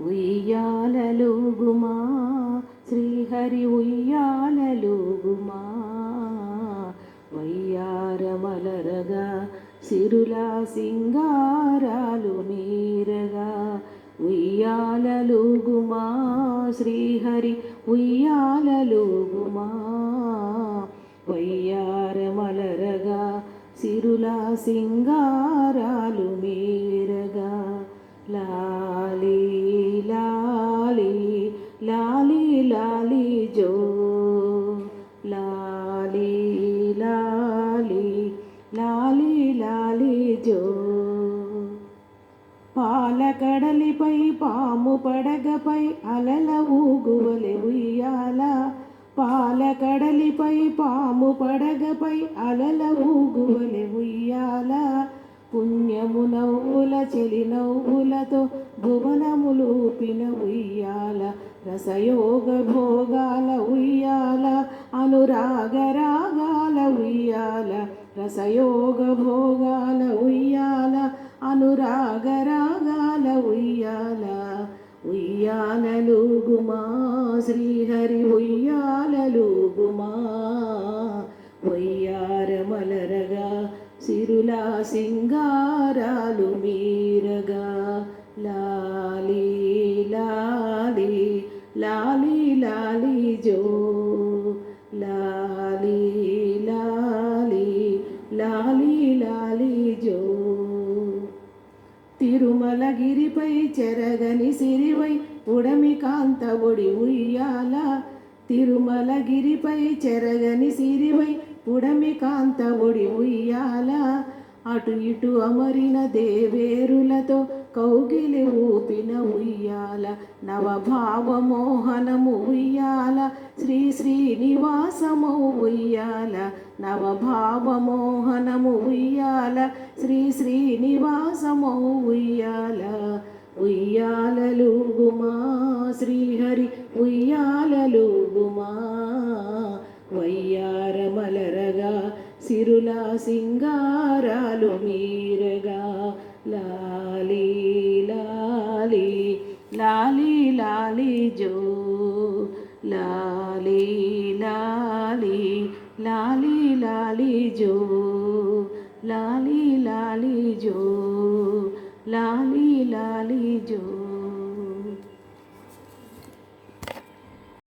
ఉయ్యాలలుగుమా శ్రీహరి ఉయ్యాలలుగుమా వయ్యారమలరగా సిరుల సింగారాలు మీరగా ఉయ్యాలలుగుమా శ్రీహరి ఉయ్యాలలుగుమా వయ్యారమలరగా సిరుల సింగారాలు మీరగా లాలి లాలి లాలి లాలి జో లాలి లాలి లాలి లాలి జో పాలకడలిపై పాము పడగపై అలల ఊగువలె ఉయ్యాల పాలకడలిపై పాము పడగపై అలల ఊగువలె ఉయ్యాల పుణ్యము నవ్వుల చెలి నవ్వులతో భువనములూపిన ఉయ్యాల రసయోగ భోగాల ఉయ్యాల అనురాగ రాగాల ఉయ్యాల రసయోగ భోగాల ఉయ్యాల అనురాగ రాగాల ఉయ్యాల ఉయ్యాలలుగుమా శ్రీహరి ఉయ్యాలలుగుమా వయ్యారమలరగా సిరుల సింగారాలు మీరగా లాలి లాలి లాలి లాలి జో లాలి లాలి లాలి లాలి జో తిరుమలగిరిపై చెరగని సిరివై ఉడమి కాంత ఒడి ఉయ్యాల తిరుమలగిరిపై చెరగని సిరివై ఉడమి కాంత ఒడి ఉయ్యాల అటు ఇటు అమరిన దేవేరులతో కౌగిలి ఊపిన ఉయ్యాల నవభావమోహనము ఉయ్యాల శ్రీ శ్రీనివాసము ఉయ్యాల నవభావమోహనము ఉయ్యాల శ్రీ శ్రీనివాసము ఉయ్యాల ఉయ్యాలలుగుమా శ్రీహరి ఉయ్యాలలుగుమా వయ్యారమలరగా సిరుల సింగారాలు మీరగా లాలి లాలి లాలి లాలి జో లాలి లాలి లాలి లాలి జో లాలి లాలి జో లాలి లాలి జో